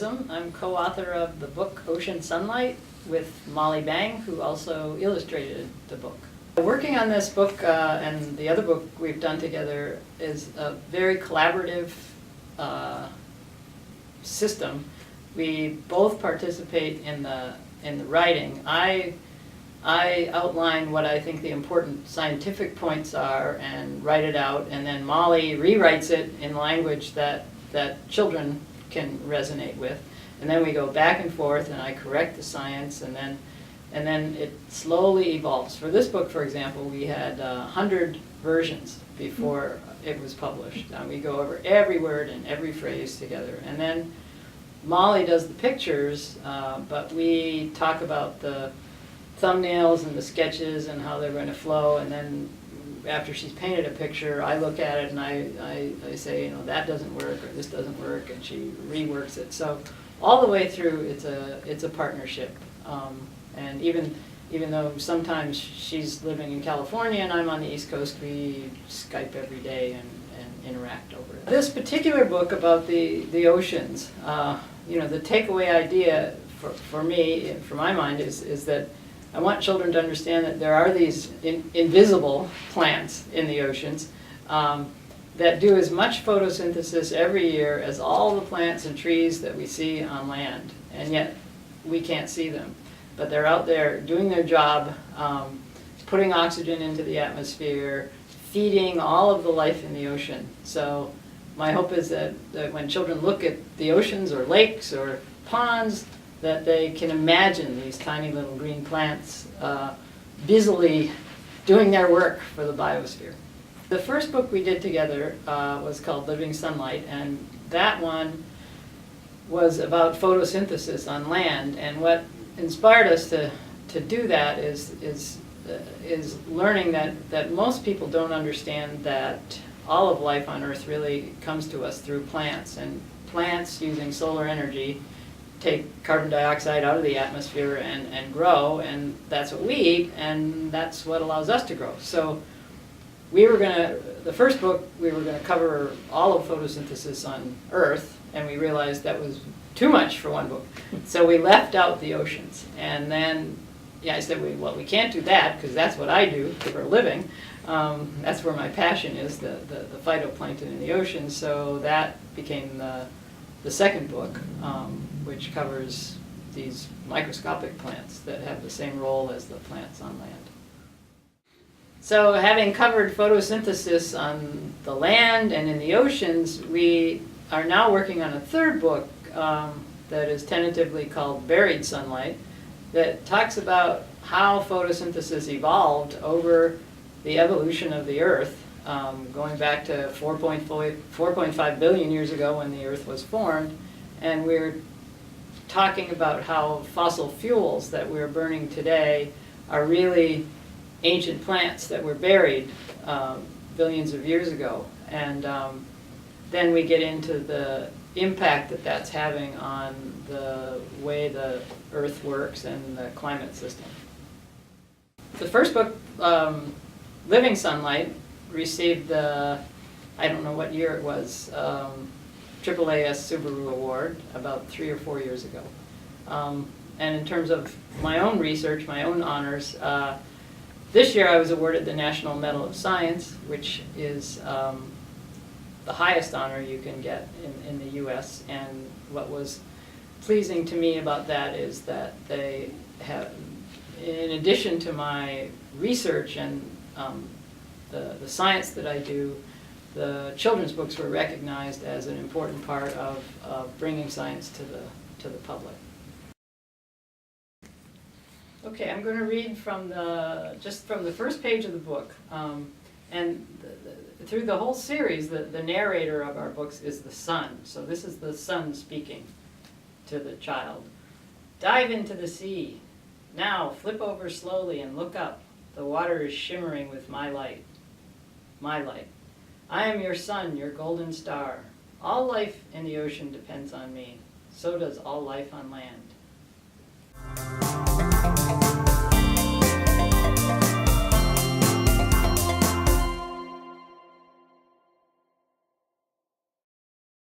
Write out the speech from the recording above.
Chisholm. I'm co-author of the book Ocean Sunlight with Molly Bang, who also illustrated the book. Working on this book and the other book we've done together is a very collaborative system. We both participate in the writing. I outline what I think the important scientific points are and write it out, and then Molly rewrites it in language that children can resonate with. And then we go back and forth, and I correct the science, and then it slowly evolves. For this book, for example, we had 100 versions before it was published. We go over every word and every phrase together. And then Molly does the pictures, but we talk about the thumbnails and the sketches and how they're going to flow. And then after she's painted a picture, I look at it and I say, that doesn't work or this doesn't work, and she reworks it. So all the way through, it's a partnership. And even though sometimes she's living in California and I'm on the East Coast, we Skype every day and interact over it. This particular book about the oceans, the takeaway idea for me, for my mind, is that I want children to understand that there are these invisible plants in the oceans that do as much photosynthesis every year as all the plants and trees that we see on land, and yet we can't see them. But they're out there doing their job, putting oxygen into the atmosphere, feeding all of the life in the ocean. So my hope is that when children look at the oceans or lakes or ponds, that they can imagine these tiny little green plants busily doing their work for the biosphere. The first book we did together was called Living Sunlight, and that one was about photosynthesis on land. And what inspired us to do that is learning that most people don't understand that all of life on Earth really comes to us through plants, and plants using solar energy take carbon dioxide out of the atmosphere and grow, and that's what we eat, and that's what allows us to grow. So the first book, we were going to cover all of photosynthesis on Earth, and we realized that was too much for one book. So we left out the oceans. And then I said, well, we can't do that, because that's what I do for a living. That's where my passion is, the phytoplankton in the ocean. So that became the second book, which covers these microscopic plants that have the same role as the plants on land. So having covered photosynthesis on the land and in the oceans, we are now working on a third book that is tentatively called Buried Sunlight, that talks about how photosynthesis evolved over the evolution of the Earth, going back to 4.5 billion years ago when the Earth was formed. And we're talking about how fossil fuels that we're burning today are really ancient plants that were buried billions of years ago. And then we get into the impact that that's having on the way the Earth works and the climate system. The first book, Living Sunlight, received the, I don't know what year it was, AAAS Subaru Award about 3 or 4 years ago. And in terms of my own research, my own honors, this year I was awarded the National Medal of Science, which is the highest honor you can get in the U.S. And what was pleasing to me about that is that they have, in addition to my research and the science that I do, the children's books were recognized as an important part of bringing science to the public. Okay, I'm going to read from just from the first page of the book. And through the whole series, the narrator of our books is the sun. So this is the sun speaking to the child. Dive into the sea. Now flip over slowly and look up. The water is shimmering with my light. My light. I am your sun, your golden star. All life in the ocean depends on me. So does all life on land.